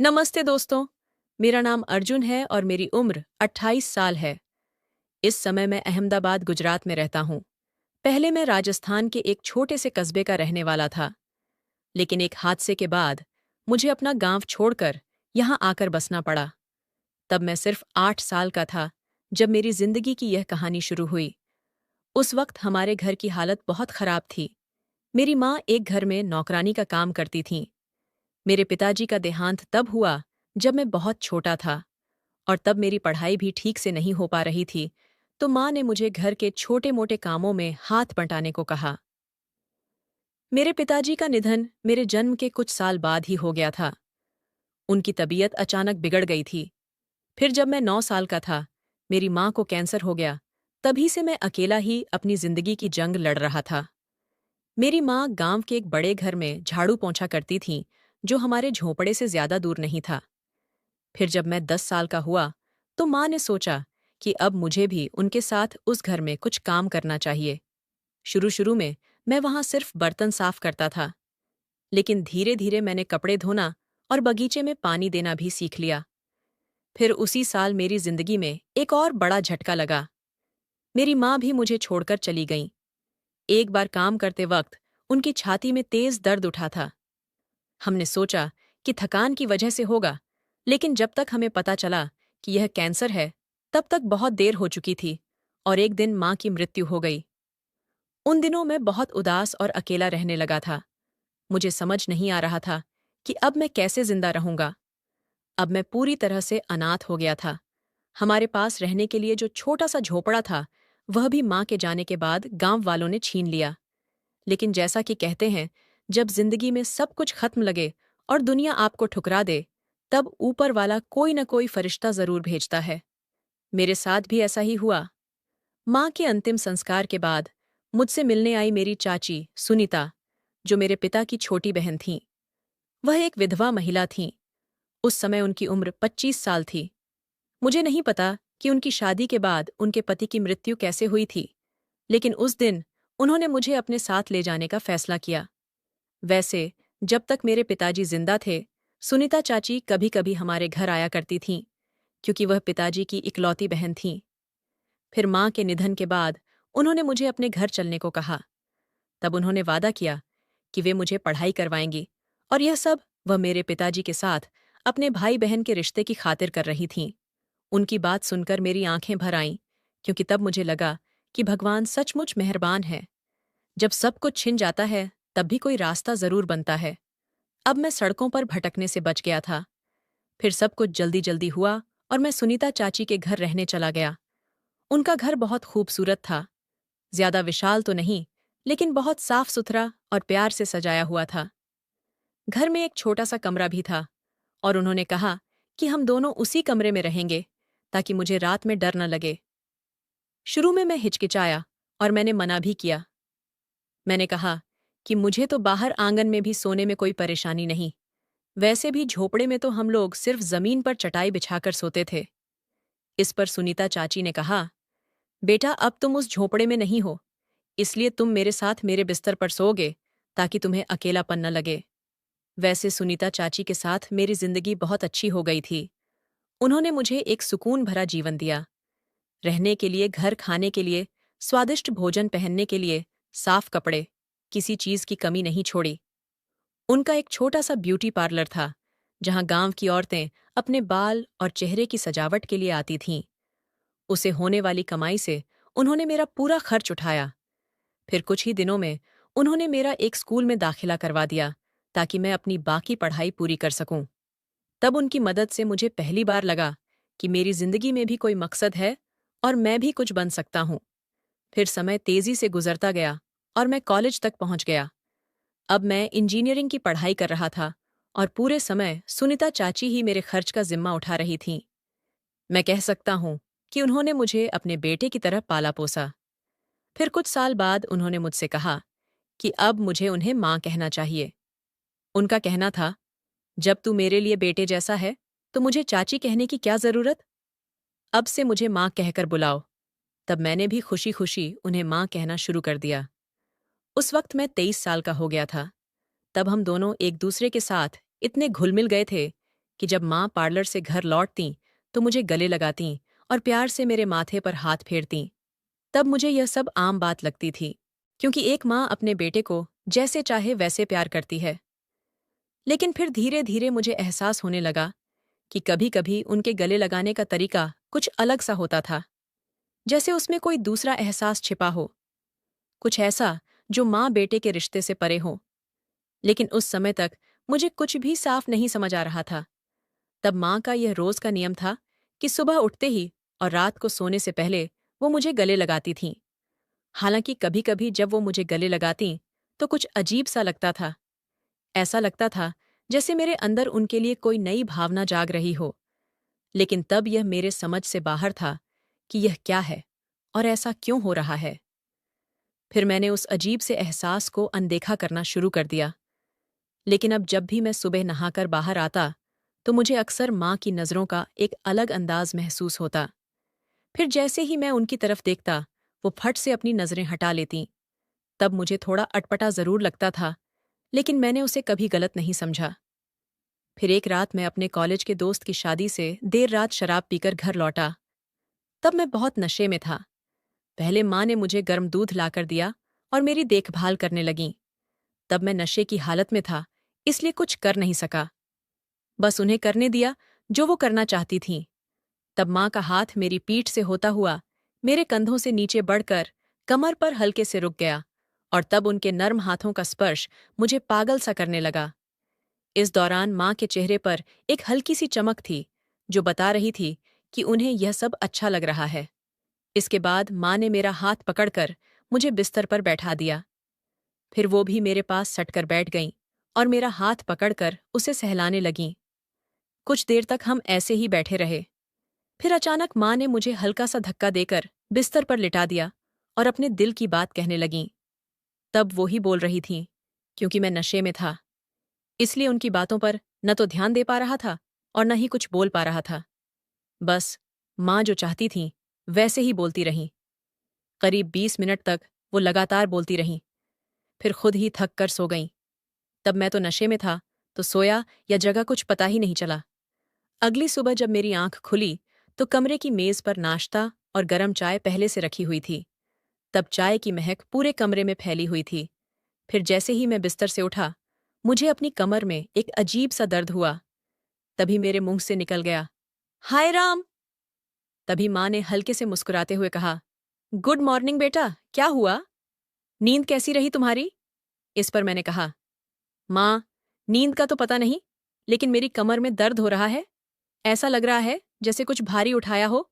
नमस्ते दोस्तों। मेरा नाम अर्जुन है और मेरी उम्र 28 साल है। इस समय मैं अहमदाबाद, गुजरात में रहता हूँ। पहले मैं राजस्थान के एक छोटे से कस्बे का रहने वाला था, लेकिन एक हादसे के बाद मुझे अपना गांव छोड़कर यहाँ आकर बसना पड़ा। तब मैं सिर्फ 8 साल का था जब मेरी जिंदगी की यह कहानी शुरू हुई। उस वक्त हमारे घर की हालत बहुत खराब थी। मेरी माँ एक घर में नौकरानी का काम करती थीं। मेरे पिताजी का देहांत तब हुआ जब मैं बहुत छोटा था और तब मेरी पढ़ाई भी ठीक से नहीं हो पा रही थी, तो माँ ने मुझे घर के छोटे-मोटे कामों में हाथ बंटाने को कहा। मेरे पिताजी का निधन मेरे जन्म के कुछ साल बाद ही हो गया था। उनकी तबीयत अचानक बिगड़ गई थी। फिर जब मैं 9 साल का था, मेरी माँ को कैंसर हो गया। तभी से मैं अकेला ही अपनी जिंदगी की जंग लड़ रहा था। मेरी माँ गांव के एक बड़े घर में झाड़ू पोंछा करती थीं, जो हमारे झोंपड़े से ज्यादा दूर नहीं था। फिर जब मैं 10 साल का हुआ, तो माँ ने सोचा कि अब मुझे भी उनके साथ उस घर में कुछ काम करना चाहिए। शुरू-शुरू में मैं वहाँ सिर्फ बर्तन साफ करता था, लेकिन धीरे-धीरे मैंने कपड़े धोना और बगीचे में पानी देना भी सीख लिया। फिर उसी साल मेरी जिंदगी में एक और बड़ा झटका लगा। मेरी माँ भी मुझे छोड़कर चली गईं। एक बार काम करते वक्त उनकी छाती में तेज दर्द उठा था। हमने सोचा कि थकान की वजह से होगा, लेकिन जब तक हमें पता चला कि यह कैंसर है, तब तक बहुत देर हो चुकी थी और एक दिन माँ की मृत्यु हो गई। उन दिनों मैं बहुत उदास और अकेला रहने लगा था। मुझे समझ नहीं आ रहा था कि अब मैं कैसे जिंदा रहूंगा। अब मैं पूरी तरह से अनाथ हो गया था। हमारे पास रहने के लिए जो छोटा सा झोपड़ा था, वह भी माँ के जाने के बाद गांव वालों ने छीन लिया। लेकिन जैसा कि कहते हैं, जब जिंदगी में सब कुछ खत्म लगे और दुनिया आपको ठुकरा दे, तब ऊपर वाला कोई न कोई फरिश्ता जरूर भेजता है। मेरे साथ भी ऐसा ही हुआ। माँ के अंतिम संस्कार के बाद मुझसे मिलने आई मेरी चाची सुनीता, जो मेरे पिता की छोटी बहन थीं। वह एक विधवा महिला थीं। उस समय उनकी उम्र 25 साल थी। मुझे नहीं पता कि उनकी शादी के बाद उनके पति की मृत्यु कैसे हुई थी, लेकिन उस दिन उन्होंने मुझे अपने साथ ले जाने का फैसला किया। वैसे, जब तक मेरे पिताजी जिंदा थे, सुनीता चाची कभी-कभी हमारे घर आया करती थीं, क्योंकि वह पिताजी की इकलौती बहन थीं। फिर माँ के निधन के बाद उन्होंने मुझे अपने घर चलने को कहा। तब उन्होंने वादा किया कि वे मुझे पढ़ाई करवाएंगी, और यह सब वह मेरे पिताजी के साथ अपने भाई-बहन के रिश्ते की खातिर कर रही थीं। उनकी बात सुनकर मेरी आंखें भर आईं, क्योंकि तब मुझे लगा कि भगवान सचमुच मेहरबान है। जब सब कुछ छिन जाता है, तब भी कोई रास्ता जरूर बनता है। अब मैं सड़कों पर भटकने से बच गया था। फिर सब कुछ जल्दी-जल्दी हुआ और मैं सुनीता चाची के घर रहने चला गया। उनका घर बहुत खूबसूरत था। ज्यादा विशाल तो नहीं, लेकिन बहुत साफ-सुथरा और प्यार से सजाया हुआ था। घर में एक छोटा सा कमरा भी था, और उन्होंने कहा कि हम दोनों उसी कमरे में रहेंगे, ताकि मुझे रात में डर न लगे। शुरू में मैं हिचकिचाया और मैंने मना भी किया। मैंने कहा कि मुझे तो बाहर आंगन में भी सोने में कोई परेशानी नहीं। वैसे भी झोपड़े में तो हम लोग सिर्फ जमीन पर चटाई बिछाकर सोते थे। इस पर सुनीता चाची ने कहा, बेटा, अब तुम उस झोपड़े में नहीं हो, इसलिए तुम मेरे साथ मेरे बिस्तर पर सोओगे, ताकि तुम्हें अकेलापन न लगे। वैसे सुनीता चाची के साथ मेरी जिंदगी बहुत अच्छी हो गई थी। उन्होंने मुझे एक सुकून भरा जीवन दिया। रहने के लिए घर, खाने के लिए स्वादिष्ट भोजन, पहनने के लिए साफ कपड़े, किसी चीज की कमी नहीं छोड़ी। उनका एक छोटा सा ब्यूटी पार्लर था, जहां गांव की औरतें अपने बाल और चेहरे की सजावट के लिए आती थीं। उसे होने वाली कमाई से उन्होंने मेरा पूरा खर्च उठाया। फिर कुछ ही दिनों में उन्होंने मेरा एक स्कूल में दाखिला करवा दिया, ताकि मैं अपनी बाकी पढ़ाई पूरी कर सकूं। तब उनकी मदद से मुझे पहली बार लगा कि मेरी जिंदगी में भी कोई मकसद है और मैं भी कुछ बन सकता हूं। फिर समय तेजी से गुजरता गया और मैं कॉलेज तक पहुंच गया। अब मैं इंजीनियरिंग की पढ़ाई कर रहा था और पूरे समय सुनीता चाची ही मेरे खर्च का जिम्मा उठा रही थीं। मैं कह सकता हूं कि उन्होंने मुझे अपने बेटे की तरह पाला पोसा। फिर कुछ साल बाद उन्होंने मुझसे कहा कि अब मुझे उन्हें माँ कहना चाहिए। उनका कहना था, जब तू मेरे लिए बेटे जैसा है, तो मुझे चाची कहने की क्या जरूरत? अब से मुझे माँ कहकर बुलाओ। तब मैंने भी खुशी-खुशी उन्हें माँ कहना शुरू कर दिया। उस वक्त मैं 23 साल का हो गया था। तब हम दोनों एक दूसरे के साथ इतने घुल मिल गए थे कि जब माँ पार्लर से घर लौटतीं तो मुझे गले लगातीं और प्यार से मेरे माथे पर हाथ फेरतीं। तब मुझे यह सब आम बात लगती थी, क्योंकि एक माँ अपने बेटे को जैसे चाहे वैसे प्यार करती है। लेकिन फिर धीरे धीरे मुझे एहसास होने लगा कि कभी कभी उनके गले लगाने का तरीका कुछ अलग सा होता था, जैसे उसमें कोई दूसरा एहसास छिपा हो, कुछ ऐसा जो माँ बेटे के रिश्ते से परे हो। लेकिन उस समय तक मुझे कुछ भी साफ नहीं समझ आ रहा था। तब माँ का यह रोज का नियम था कि सुबह उठते ही और रात को सोने से पहले वो मुझे गले लगाती थीं। हालांकि कभी कभी जब वो मुझे गले लगातीं तो कुछ अजीब सा लगता था। ऐसा लगता था जैसे मेरे अंदर उनके लिए कोई नई भावना जाग रही हो। लेकिन तब यह मेरे समझ से बाहर था कि यह क्या है और ऐसा क्यों हो रहा है। फिर मैंने उस अजीब से एहसास को अनदेखा करना शुरू कर दिया। लेकिन अब जब भी मैं सुबह नहाकर बाहर आता तो मुझे अक्सर माँ की नज़रों का एक अलग अंदाज महसूस होता। फिर जैसे ही मैं उनकी तरफ देखता, वो फट से अपनी नज़रें हटा लेतीं। तब मुझे थोड़ा अटपटा ज़रूर लगता था, लेकिन मैंने उसे कभी गलत नहीं समझा। फिर एक रात मैं अपने कॉलेज के दोस्त की शादी से देर रात शराब पीकर घर लौटा। तब मैं बहुत नशे में था। पहले माँ ने मुझे गर्म दूध लाकर दिया और मेरी देखभाल करने लगीं। तब मैं नशे की हालत में था, इसलिए कुछ कर नहीं सका। बस उन्हें करने दिया जो वो करना चाहती थीं। तब माँ का हाथ मेरी पीठ से होता हुआ मेरे कंधों से नीचे बढ़कर कमर पर हल्के से रुक गया, और तब उनके नर्म हाथों का स्पर्श मुझे पागल सा करने लगा। इस दौरान माँ के चेहरे पर एक हल्की सी चमक थी, जो बता रही थी कि उन्हें यह सब अच्छा लग रहा है। इसके बाद माँ ने मेरा हाथ पकड़कर मुझे बिस्तर पर बैठा दिया। फिर वो भी मेरे पास सटकर बैठ गईं और मेरा हाथ पकड़कर उसे सहलाने लगीं। कुछ देर तक हम ऐसे ही बैठे रहे। फिर अचानक माँ ने मुझे हल्का सा धक्का देकर बिस्तर पर लिटा दिया और अपने दिल की बात कहने लगीं। तब वो ही बोल रही थीं, क्योंकि मैं नशे में था, इसलिए उनकी बातों पर न तो ध्यान दे पा रहा था और न ही कुछ बोल पा रहा था। बस माँ जो चाहती थीं वैसे ही बोलती रहीं। करीब 20 मिनट तक वो लगातार बोलती रहीं, फिर खुद ही थक कर सो गईं। तब मैं तो नशे में था, तो सोया या जगह कुछ पता ही नहीं चला। अगली सुबह जब मेरी आंख खुली तो कमरे की मेज पर नाश्ता और गरम चाय पहले से रखी हुई थी। तब चाय की महक पूरे कमरे में फैली हुई थी। फिर जैसे ही मैं बिस्तर से उठा, मुझे अपनी कमर में एक अजीब सा दर्द हुआ। तभी मेरे मुंह से निकल गया, हाय राम। तभी माँ ने हल्के से मुस्कुराते हुए कहा, गुड मॉर्निंग बेटा, क्या हुआ? नींद कैसी रही तुम्हारी? इस पर मैंने कहा, माँ, नींद का तो पता नहीं, लेकिन मेरी कमर में दर्द हो रहा है। ऐसा लग रहा है जैसे कुछ भारी उठाया हो।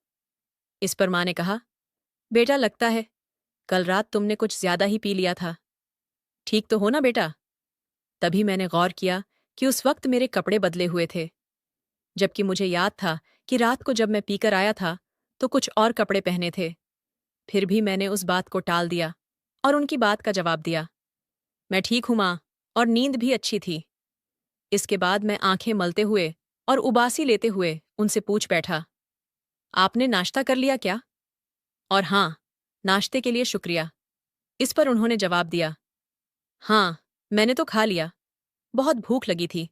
इस पर माँ ने कहा, बेटा लगता है कल रात तुमने कुछ ज्यादा ही पी लिया था। ठीक तो हो ना बेटा? तभी मैंने गौर किया कि उस वक्त मेरे कपड़े बदले हुए थे, जबकि मुझे याद था कि रात को जब मैं पीकर आया था तो कुछ और कपड़े पहने थे। फिर भी मैंने उस बात को टाल दिया और उनकी बात का जवाब दिया, मैं ठीक हूं माँ, और नींद भी अच्छी थी। इसके बाद मैं आंखें मलते हुए और उबासी लेते हुए उनसे पूछ बैठा, आपने नाश्ता कर लिया क्या? और हाँ, नाश्ते के लिए शुक्रिया। इस पर उन्होंने जवाब दिया, हाँ, मैंने तो खा लिया। बहुत भूख लगी थी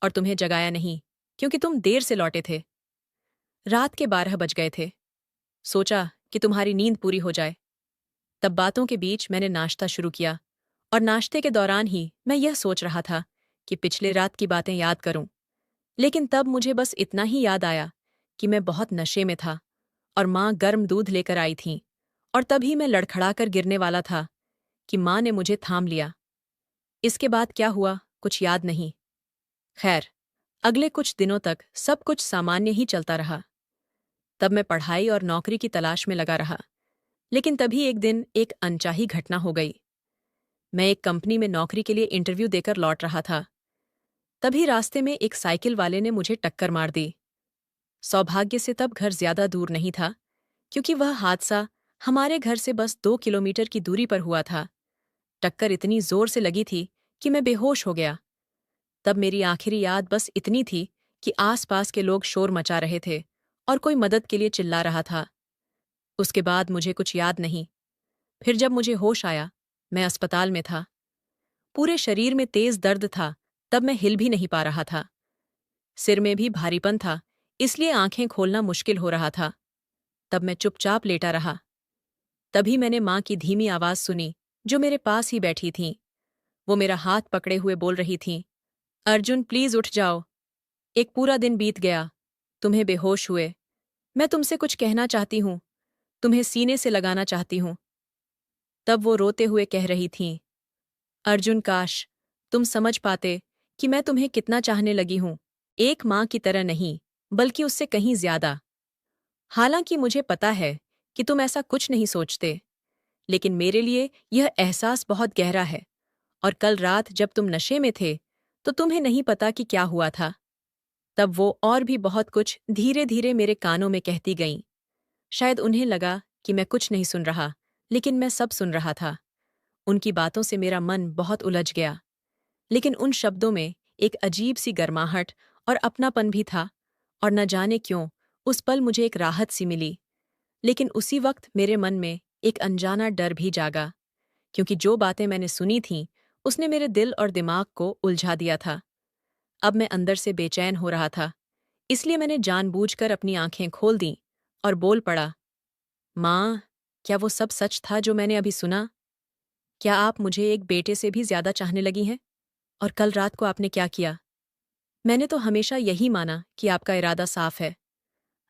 और तुम्हें जगाया नहीं, क्योंकि तुम देर से लौटे थे। रात के 12 बज गए थे। सोचा कि तुम्हारी नींद पूरी हो जाए। तब बातों के बीच मैंने नाश्ता शुरू किया, और नाश्ते के दौरान ही मैं यह सोच रहा था कि पिछले रात की बातें याद करूं। लेकिन तब मुझे बस इतना ही याद आया कि मैं बहुत नशे में था और माँ गर्म दूध लेकर आई थीं, और तभी मैं लड़खड़ाकर गिरने वाला था कि माँ ने मुझे थाम लिया। इसके बाद क्या हुआ कुछ याद नहीं। खैर, अगले कुछ दिनों तक सब कुछ सामान्य ही चलता रहा। तब मैं पढ़ाई और नौकरी की तलाश में लगा रहा। लेकिन तभी एक दिन एक अनचाही घटना हो गई। मैं एक कंपनी में नौकरी के लिए इंटरव्यू देकर लौट रहा था। तभी रास्ते में एक साइकिल वाले ने मुझे टक्कर मार दी। सौभाग्य से तब घर ज्यादा दूर नहीं था, क्योंकि वह हादसा हमारे घर से बस 2 किलोमीटर की दूरी पर हुआ था। टक्कर इतनी जोर से लगी थी कि मैं बेहोश हो गया। तब मेरी आखिरी याद बस इतनी थी कि आसपास के लोग शोर मचा रहे थे और कोई मदद के लिए चिल्ला रहा था। उसके बाद मुझे कुछ याद नहीं। फिर जब मुझे होश आया, मैं अस्पताल में था। पूरे शरीर में तेज दर्द था, तब मैं हिल भी नहीं पा रहा था। सिर में भी भारीपन था, इसलिए आंखें खोलना मुश्किल हो रहा था। तब मैं चुपचाप लेटा रहा। तभी मैंने माँ की धीमी आवाज सुनी, जो मेरे पास ही बैठी थीं। वो मेरा हाथ पकड़े हुए बोल रही थीं, अर्जुन प्लीज उठ जाओ। एक पूरा दिन बीत गया, तुम्हें बेहोश हुए। मैं तुमसे कुछ कहना चाहती हूँ, तुम्हें सीने से लगाना चाहती हूँ। तब वो रोते हुए कह रही थीं, अर्जुन काश तुम समझ पाते कि मैं तुम्हें कितना चाहने लगी हूं, एक माँ की तरह नहीं, बल्कि उससे कहीं ज्यादा। हालांकि मुझे पता है कि तुम ऐसा कुछ नहीं सोचते, लेकिन मेरे लिए यह एहसास बहुत गहरा है। और कल रात जब तुम नशे में थे, तो तुम्हें नहीं पता कि क्या हुआ था। तब वो और भी बहुत कुछ धीरे धीरे मेरे कानों में कहती गईं। शायद उन्हें लगा कि मैं कुछ नहीं सुन रहा, लेकिन मैं सब सुन रहा था। उनकी बातों से मेरा मन बहुत उलझ गया, लेकिन उन शब्दों में एक अजीब सी गर्माहट और अपनापन भी था। और न जाने क्यों उस पल मुझे एक राहत सी मिली। लेकिन उसी वक्त मेरे मन में एक अनजाना डर भी जागा, क्योंकि जो बातें मैंने सुनी थीं उसने मेरे दिल और दिमाग को उलझा दिया था। अब मैं अंदर से बेचैन हो रहा था, इसलिए मैंने जानबूझकर अपनी आंखें खोल दीं और बोल पड़ा, माँ, क्या वो सब सच था जो मैंने अभी सुना? क्या आप मुझे एक बेटे से भी ज्यादा चाहने लगी हैं? और कल रात को आपने क्या किया? मैंने तो हमेशा यही माना कि आपका इरादा साफ है।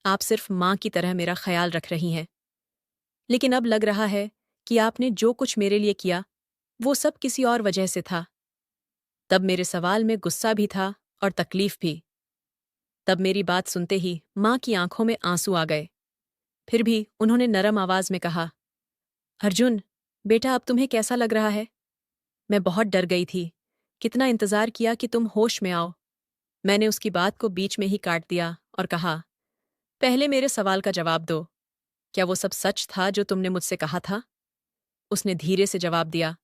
आप सिर्फ माँ की तरह मेरा ख्याल रख रही हैं। लेकिन अब लग रहा है कि आपने जो कुछ मेरे लिए किया, वो सब किसी और वजह से था। तब मेरे सवाल में गुस्सा भी था और तकलीफ भी। तब मेरी बात सुनते ही माँ की आंखों में आंसू आ गए। फिर भी उन्होंने नरम आवाज में कहा, अर्जुन, बेटा अब तुम्हें कैसा लग रहा है? मैं बहुत डर गई थी। कितना इंतजार किया कि तुम होश में आओ। मैंने उसकी बात को बीच में ही काट दिया और कहा, पहले मेरे सवाल का जवाब दो। क्या वो सब सच था जो तुमने मुझसे कहा था? उसने धीरे से जवाब दिया,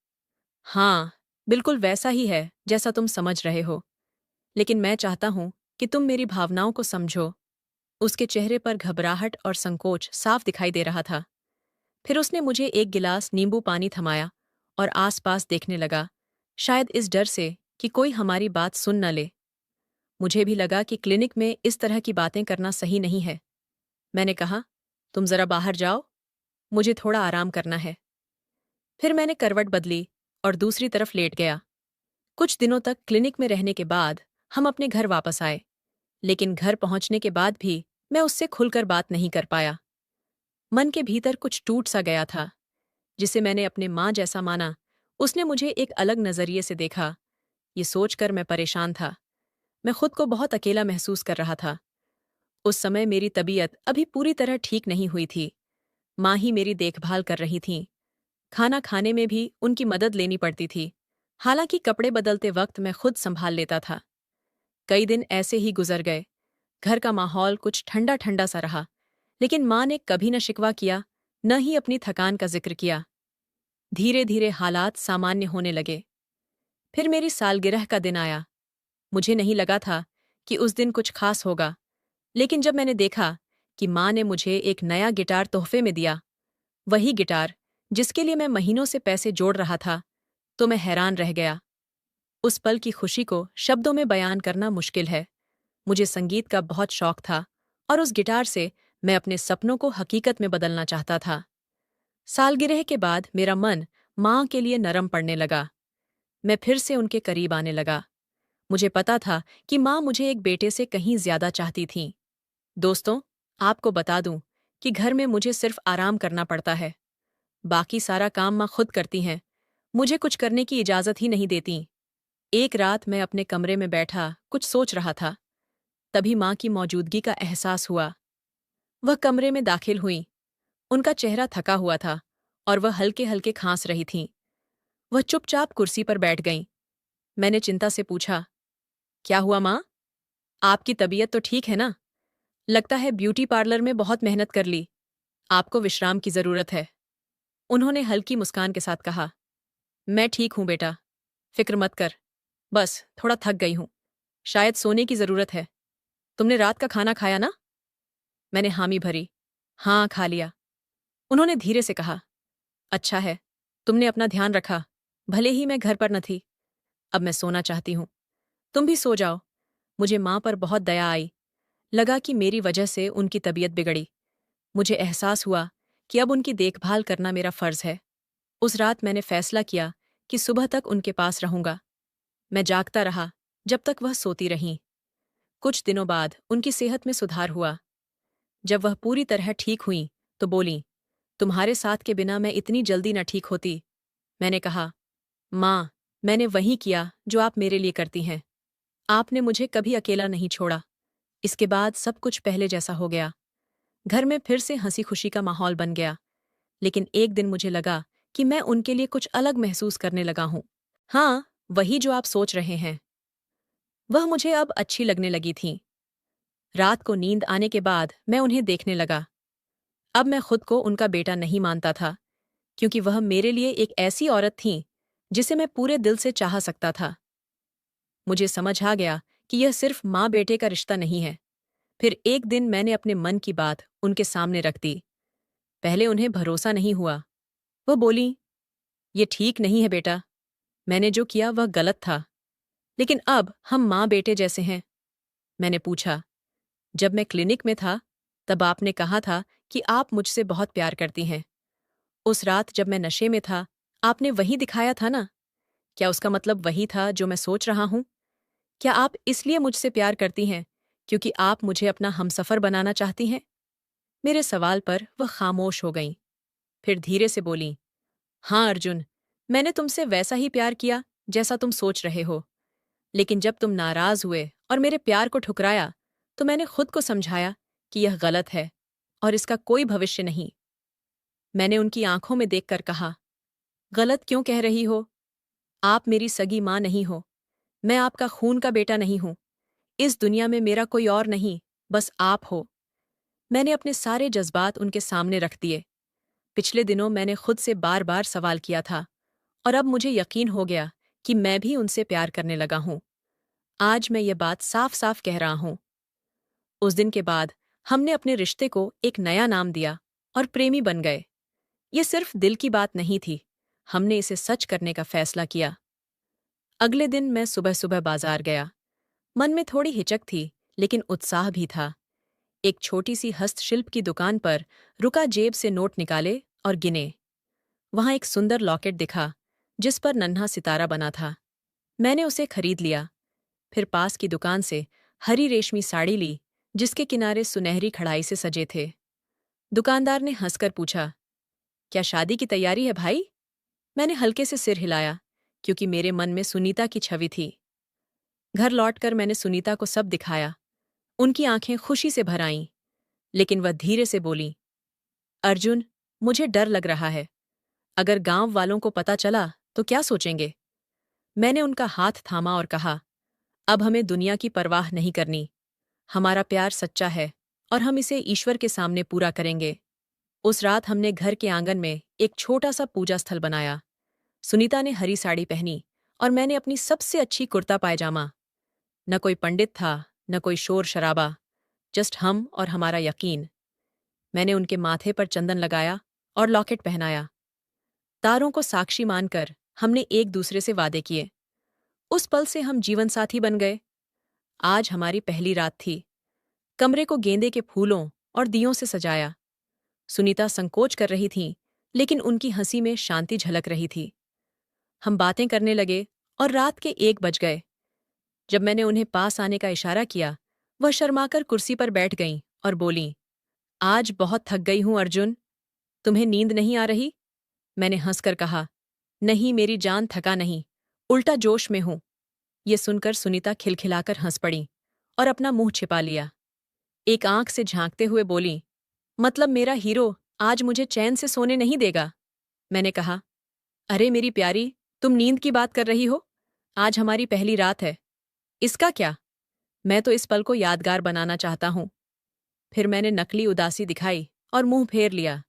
हाँ, बिल्कुल वैसा ही है जैसा तुम समझ रहे हो। लेकिन मैं चाहता हूं कि तुम मेरी भावनाओं को समझो। उसके चेहरे पर घबराहट और संकोच साफ दिखाई दे रहा था। फिर उसने मुझे एक गिलास नींबू पानी थमाया और आसपास देखने लगा, शायद इस डर से कि कोई हमारी बात सुन न ले। मुझे भी लगा कि क्लिनिक में इस तरह की बातें करना सही नहीं है। मैंने कहा, तुम जरा बाहर जाओ, मुझे थोड़ा आराम करना है। फिर मैंने करवट बदली और दूसरी तरफ लेट गया। कुछ दिनों तक क्लिनिक में रहने के बाद हम अपने घर वापस आए, लेकिन घर पहुंचने के बाद भी मैं उससे खुलकर बात नहीं कर पाया। मन के भीतर कुछ टूट सा गया था। जिसे मैंने अपने माँ जैसा माना, उसने मुझे एक अलग नजरिए से देखा। ये सोचकर मैं परेशान था। मैं खुद को बहुत अकेला महसूस कर रहा था। उस समय मेरी तबीयत अभी पूरी तरह ठीक नहीं हुई थी। माँ ही मेरी देखभाल कर रही थीं। खाना खाने में भी उनकी मदद लेनी पड़ती थी। हालांकि कपड़े बदलते वक्त मैं खुद संभाल लेता था। कई दिन ऐसे ही गुजर गए। घर का माहौल कुछ ठंडा ठंडा सा रहा, लेकिन माँ ने कभी न शिकवा किया, न ही अपनी थकान का जिक्र किया। धीरे धीरे हालात सामान्य होने लगे। फिर मेरी सालगिरह का दिन आया। मुझे नहीं लगा था कि उस दिन कुछ खास होगा, लेकिन जब मैंने देखा कि माँ ने मुझे एक नया गिटार तोहफे में दिया, वही गिटार जिसके लिए मैं महीनों से पैसे जोड़ रहा था, तो मैं हैरान रह गया। उस पल की खुशी को शब्दों में बयान करना मुश्किल है। मुझे संगीत का बहुत शौक था और उस गिटार से मैं अपने सपनों को हकीकत में बदलना चाहता था। सालगिरह के बाद मेरा मन माँ के लिए नरम पड़ने लगा। मैं फिर से उनके करीब आने लगा। मुझे पता था कि माँ मुझे एक बेटे से कहीं ज्यादा चाहती थीं। दोस्तों, आपको बता दूं कि घर में मुझे सिर्फ आराम करना पड़ता है। बाकी सारा काम माँ खुद करती हैं। मुझे कुछ करने की इजाजत ही नहीं देती। एक रात मैं अपने कमरे में बैठा कुछ सोच रहा था। तभी माँ की मौजूदगी का एहसास हुआ। वह कमरे में दाखिल हुईं। उनका चेहरा थका हुआ था और वह हल्के हल्के खांस रही थीं। वह चुपचाप कुर्सी पर बैठ गईं। मैंने चिंता से पूछा, क्या हुआ माँ? आपकी तबीयत तो ठीक है ना? लगता है ब्यूटी पार्लर में बहुत मेहनत कर ली। आपको विश्राम की जरूरत है। उन्होंने हल्की मुस्कान के साथ कहा, मैं ठीक हूं बेटा, फिक्र मत कर। बस थोड़ा थक गई हूं। शायद सोने की जरूरत है। तुमने रात का खाना खाया ना? मैंने हामी भरी। हाँ, खा लिया। उन्होंने धीरे से कहा, अच्छा है, तुमने अपना ध्यान रखा, भले ही मैं घर पर न थी। अब मैं सोना चाहती हूँ। तुम भी सो जाओ। मुझे माँ पर बहुत दया आई। लगा कि मेरी वजह से उनकी तबीयत बिगड़ी। मुझे एहसास हुआ कि अब उनकी देखभाल करना मेरा फर्ज है। उस रात मैंने फैसला किया कि सुबह तक उनके पास रहूंगा। मैं जागता रहा जब तक वह सोती रहीं। कुछ दिनों बाद उनकी सेहत में सुधार हुआ। जब वह पूरी तरह ठीक हुईं तो बोलीं, तुम्हारे साथ के बिना मैं इतनी जल्दी न ठीक होती। मैंने कहा, माँ, मैंने वही किया जो आप मेरे लिए करती हैं। आपने मुझे कभी अकेला नहीं छोड़ा। इसके बाद सब कुछ पहले जैसा हो गया। घर में फिर से हंसी खुशी का माहौल बन गया। लेकिन एक दिन मुझे लगा कि मैं उनके लिए कुछ अलग महसूस करने लगा हूं। हाँ, वही जो आप सोच रहे हैं। वह मुझे अब अच्छी लगने लगी थीं। रात को नींद आने के बाद मैं उन्हें देखने लगा। अब मैं खुद को उनका बेटा नहीं मानता था, क्योंकि वह मेरे लिए एक ऐसी औरत थीं जिसे मैं पूरे दिल से चाह सकता था। मुझे समझ आ गया कि यह सिर्फ माँ बेटे का रिश्ता नहीं है। फिर एक दिन मैंने अपने मन की बात उनके सामने रख दी। पहले उन्हें भरोसा नहीं हुआ। वह बोलीं, ये ठीक नहीं है बेटा। मैंने जो किया वह गलत था। लेकिन अब हम माँ बेटे जैसे हैं। मैंने पूछा, जब मैं क्लिनिक में था तब आपने कहा था कि आप मुझसे बहुत प्यार करती हैं। उस रात जब मैं नशे में था आपने वही दिखाया था ना? क्या उसका मतलब वही था जो मैं सोच रहा हूं? क्या आप इसलिए मुझसे प्यार करती हैं क्योंकि आप मुझे अपना हमसफर बनाना चाहती हैं? मेरे सवाल पर वह खामोश हो गईं। फिर धीरे से बोलीं, हाँ अर्जुन, मैंने तुमसे वैसा ही प्यार किया जैसा तुम सोच रहे हो। लेकिन जब तुम नाराज हुए और मेरे प्यार को ठुकराया तो मैंने खुद को समझाया कि यह गलत है और इसका कोई भविष्य नहीं। मैंने उनकी आंखों में देखकर कहा, गलत क्यों कह रही हो? आप मेरी सगी माँ नहीं हो। मैं आपका खून का बेटा नहीं हूं। इस दुनिया में मेरा कोई और नहीं, बस आप हो। मैंने अपने सारे जज्बात उनके सामने रख दिए। पिछले दिनों मैंने खुद से बार बार सवाल किया था और अब मुझे यकीन हो गया कि मैं भी उनसे प्यार करने लगा हूं। आज मैं ये बात साफ साफ कह रहा हूं। उस दिन के बाद हमने अपने रिश्ते को एक नया नाम दिया और प्रेमी बन गए। ये सिर्फ दिल की बात नहीं थी, हमने इसे सच करने का फैसला किया। अगले दिन मैं सुबह सुबह बाजार गया। मन में थोड़ी हिचक थी, लेकिन उत्साह भी था। एक छोटी सी हस्तशिल्प की दुकान पर रुका, जेब से नोट निकाले और गिने। वहां एक सुंदर लॉकेट दिखा जिस पर नन्हा सितारा बना था। मैंने उसे खरीद लिया। फिर पास की दुकान से हरी रेशमी साड़ी ली जिसके किनारे सुनहरी कढ़ाई से सजे थे। दुकानदार ने हंसकर पूछा, क्या शादी की तैयारी है भाई? मैंने हल्के से सिर हिलाया, क्योंकि मेरे मन में सुनीता की छवि थी। घर लौटकर मैंने सुनीता को सब दिखाया। उनकी आंखें खुशी से भर आईं, लेकिन वह धीरे से बोली, अर्जुन, मुझे डर लग रहा है। अगर गांव वालों को पता चला तो क्या सोचेंगे? मैंने उनका हाथ थामा और कहा, अब हमें दुनिया की परवाह नहीं करनी। हमारा प्यार सच्चा है और हम इसे ईश्वर के सामने पूरा करेंगे। उस रात हमने घर के आंगन में एक छोटा सा पूजा स्थल बनाया। सुनीता ने हरी साड़ी पहनी और मैंने अपनी सबसे अच्छी कुर्ता पायजामा। न कोई पंडित था, न कोई शोर शराबा, जस्ट हम और हमारा यकीन। मैंने उनके माथे पर चंदन लगाया और लॉकेट पहनाया। तारों को साक्षी मानकर हमने एक दूसरे से वादे किए। उस पल से हम जीवन साथी बन गए। आज हमारी पहली रात थी। कमरे को गेंदे के फूलों और दियों से सजाया। सुनीता संकोच कर रही थीं, लेकिन उनकी हंसी में शांति झलक रही थी। हम बातें करने लगे और रात के 1 बज गए। जब मैंने उन्हें पास आने का इशारा किया, वह शर्माकर कुर्सी पर बैठ गईं और बोलीं, आज बहुत थक गई हूं अर्जुन। तुम्हें नींद नहीं आ रही? मैंने हंसकर कहा, नहीं मेरी जान थका नहीं, उल्टा जोश में हूं। ये सुनकर सुनीता खिलखिलाकर हंस पड़ी और अपना मुंह छिपा लिया। एक आंख से झांकते हुए बोली, मतलब मेरा हीरो आज मुझे चैन से सोने नहीं देगा? मैंने कहा, अरे मेरी प्यारी, तुम नींद की बात कर रही हो? आज हमारी पहली रात है। इसका क्या? मैं तो इस पल को यादगार बनाना चाहता हूं। फिर मैंने नकली उदासी दिखाई और मुंह फेर लिया।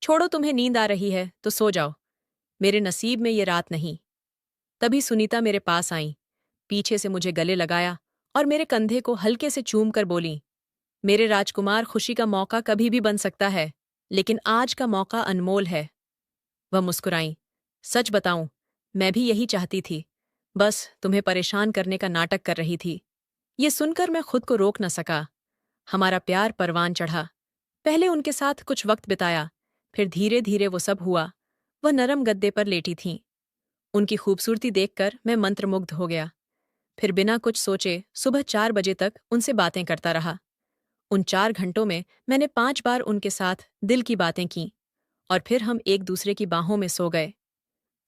छोड़ो, तुम्हें नींद आ रही है तो सो जाओ। मेरे नसीब में ये रात नहीं। तभी सुनीता मेरे पास आईं, पीछे से मुझे गले लगाया और मेरे कंधे को हल्के से चूम कर बोलीं, मेरे राजकुमार, खुशी का मौका कभी भी बन सकता है, लेकिन आज का मौका अनमोल है। वह मुस्कुराईं। सच बताऊं, मैं भी यही चाहती थी। बस तुम्हें परेशान करने का नाटक कर रही थी। ये सुनकर मैं खुद को रोक न सका। हमारा प्यार परवान चढ़ा। पहले उनके साथ कुछ वक्त बिताया, फिर धीरे धीरे वो सब हुआ। वह नरम गद्दे पर लेटी थीं। उनकी खूबसूरती देखकर मैं मंत्रमुग्ध हो गया। फिर बिना कुछ सोचे सुबह 4 बजे तक उनसे बातें करता रहा। उन 4 घंटों में मैंने 5 बार उनके साथ दिल की बातें की और फिर हम एक दूसरे की बाहों में सो गए।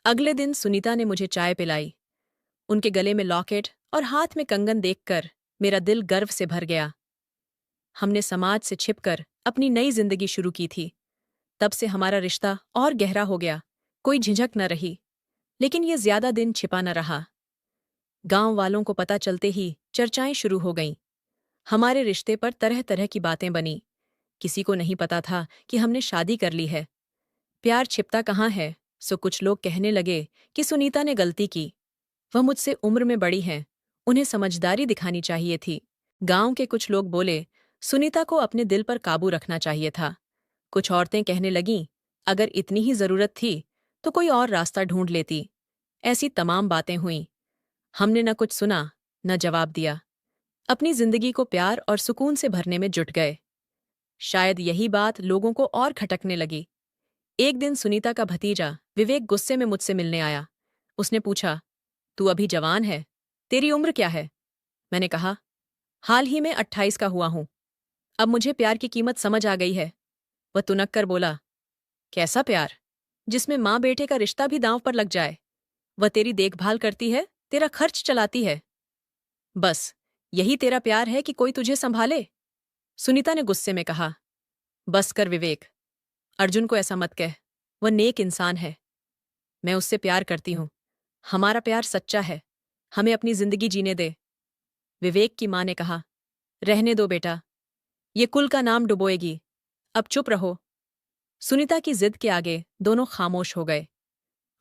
अगले दिन सुनीता ने मुझे चाय पिलाई। उनके गले में लॉकेट और हाथ में कंगन देखकर मेरा दिल गर्व से भर गया। हमने समाज से छिपकर अपनी नई जिंदगी शुरू की थी। तब से हमारा रिश्ता और गहरा हो गया। कोई झिझक न रही, लेकिन ये ज्यादा दिन छिपा न रहा। गांव वालों को पता चलते ही चर्चाएं शुरू हो गईं। हमारे रिश्ते पर तरह तरह की बातें बनी। किसी को नहीं पता था कि हमने शादी कर ली है। प्यार छिपता कहाँ है, सो कुछ लोग कहने लगे कि सुनीता ने गलती की। वह मुझसे उम्र में बड़ी हैं, उन्हें समझदारी दिखानी चाहिए थी। गांव के कुछ लोग बोले, सुनीता को अपने दिल पर काबू रखना चाहिए था। कुछ औरतें कहने लगीं, अगर इतनी ही जरूरत थी तो कोई और रास्ता ढूंढ लेती। ऐसी तमाम बातें हुईं। हमने न कुछ सुना, न जवाब दिया। अपनी जिंदगी को प्यार और सुकून से भरने में जुट गए। शायद यही बात लोगों को और खटकने लगी। एक दिन सुनीता का भतीजा विवेक गुस्से में मुझसे मिलने आया। उसने पूछा, तू अभी जवान है, तेरी उम्र क्या है? मैंने कहा, हाल ही में 28 का हुआ हूं। अब मुझे प्यार की कीमत समझ आ गई है। वह तुनक कर बोला, कैसा प्यार, जिसमें माँ बेटे का रिश्ता भी दांव पर लग जाए? वह तेरी देखभाल करती है, तेरा खर्च चलाती है। बस यही तेरा प्यार है कि कोई तुझे संभाले? सुनीता ने गुस्से में कहा, बस कर विवेक, अर्जुन को ऐसा मत कह। वह नेक इंसान है। मैं उससे प्यार करती हूं। हमारा प्यार सच्चा है। हमें अपनी जिंदगी जीने दे। विवेक की मां ने कहा, रहने दो बेटा, ये कुल का नाम डुबोएगी। अब चुप रहो। सुनीता की जिद के आगे दोनों खामोश हो गए।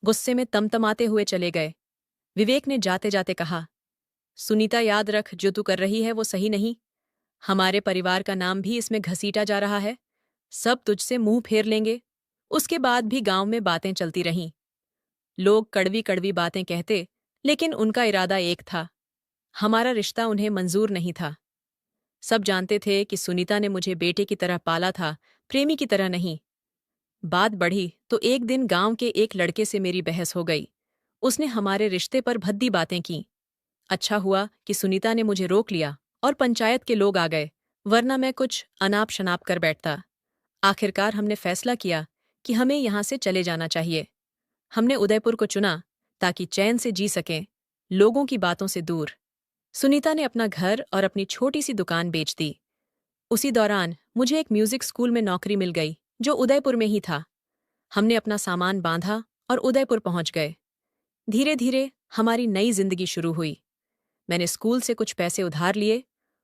गुस्से में तमतमाते हुए चले गए। विवेक ने जाते जाते कहा, सुनीता याद रख, जो तू कर रही है वो सही नहीं। हमारे परिवार का नाम भी इसमें घसीटा जा रहा है। सब तुझसे मुंह फेर लेंगे। उसके बाद भी गांव में बातें चलती रहीं। लोग कड़वी कड़वी बातें कहते, लेकिन उनका इरादा एक था। हमारा रिश्ता उन्हें मंजूर नहीं था। सब जानते थे कि सुनीता ने मुझे बेटे की तरह पाला था, प्रेमी की तरह नहीं। बात बढ़ी तो एक दिन गांव के एक लड़के से मेरी बहस हो गई। उसने हमारे रिश्ते पर भद्दी बातें की। अच्छा हुआ कि सुनीता ने मुझे रोक लिया और पंचायत के लोग आ गए, वरना मैं कुछ अनाप शनाप कर बैठता। आखिरकार हमने फैसला किया कि हमें यहाँ से चले जाना चाहिए। हमने उदयपुर को चुना ताकि चैन से जी सकें, लोगों की बातों से दूर। सुनीता ने अपना घर और अपनी छोटी सी दुकान बेच दी। उसी दौरान मुझे एक म्यूजिक स्कूल में नौकरी मिल गई, जो उदयपुर में ही था। हमने अपना सामान बांधा और उदयपुर पहुंच गए। धीरे धीरे हमारी नई जिंदगी शुरू हुई। मैंने स्कूल से कुछ पैसे उधार लिए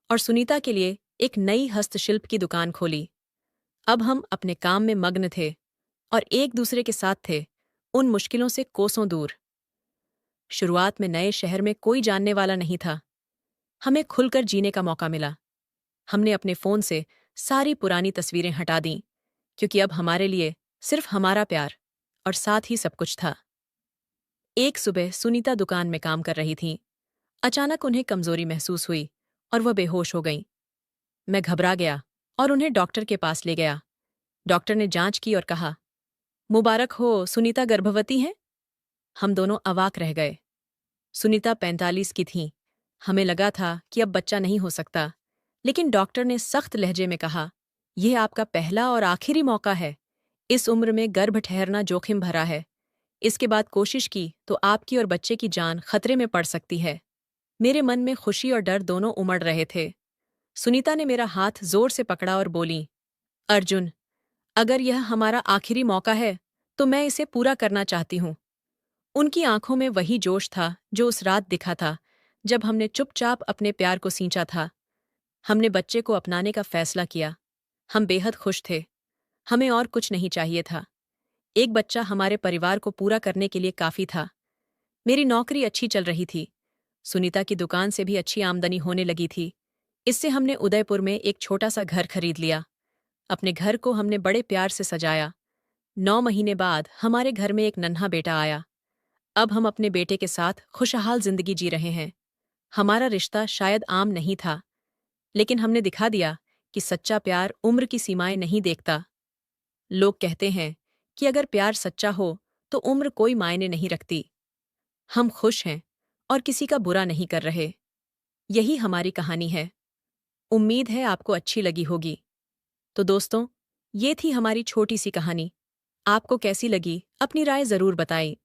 और सुनीता के लिए एक नई हस्तशिल्प की दुकान खोली। अब हम अपने काम में मग्न थे और एक दूसरे के साथ थे, उन मुश्किलों से कोसों दूर। शुरुआत में नए शहर में कोई जानने वाला नहीं था। हमें खुलकर जीने का मौका मिला। हमने अपने फोन से सारी पुरानी तस्वीरें हटा दीं, क्योंकि अब हमारे लिए सिर्फ हमारा प्यार और साथ ही सब कुछ था। एक सुबह सुनीता दुकान में काम कर रही थीं। अचानक उन्हें कमजोरी महसूस हुई और वह बेहोश हो गईं। मैं घबरा गया और उन्हें डॉक्टर के पास ले गया। डॉक्टर ने जांच की और कहा, मुबारक हो, सुनीता गर्भवती हैं। हम दोनों अवाक रह गए। सुनीता 45 की थीं। हमें लगा था कि अब बच्चा नहीं हो सकता, लेकिन डॉक्टर ने सख्त लहजे में कहा, यह आपका पहला और आखिरी मौका है। इस उम्र में गर्भ ठहरना जोखिम भरा है। इसके बाद कोशिश की तो आपकी और बच्चे की जान खतरे में पड़ सकती है। मेरे मन में खुशी और डर दोनों उमड़ रहे थे। सुनीता ने मेरा हाथ जोर से पकड़ा और बोली, अर्जुन, अगर यह हमारा आखिरी मौका है तो मैं इसे पूरा करना चाहती हूँ। उनकी आंखों में वही जोश था जो उस रात दिखा था, जब हमने चुपचाप अपने प्यार को सींचा था। हमने बच्चे को अपनाने का फैसला किया। हम बेहद खुश थे। हमें और कुछ नहीं चाहिए था। एक बच्चा हमारे परिवार को पूरा करने के लिए काफी था। मेरी नौकरी अच्छी चल रही थी। सुनीता की दुकान से भी अच्छी आमदनी होने लगी थी। इससे हमने उदयपुर में एक छोटा सा घर खरीद लिया। अपने घर को हमने बड़े प्यार से सजाया। 9 महीने बाद हमारे घर में एक नन्हा बेटा आया। अब हम अपने बेटे के साथ खुशहाल जिंदगी जी रहे हैं। हमारा रिश्ता शायद आम नहीं था, लेकिन हमने दिखा दिया कि सच्चा प्यार उम्र की सीमाएं नहीं देखता। लोग कहते हैं कि अगर प्यार सच्चा हो तो उम्र कोई मायने नहीं रखती। हम खुश हैं और किसी का बुरा नहीं कर रहे। यही हमारी कहानी है। उम्मीद है आपको अच्छी लगी होगी। तो दोस्तों, ये थी हमारी छोटी सी कहानी। आपको कैसी लगी अपनी राय ज़रूर बताएं।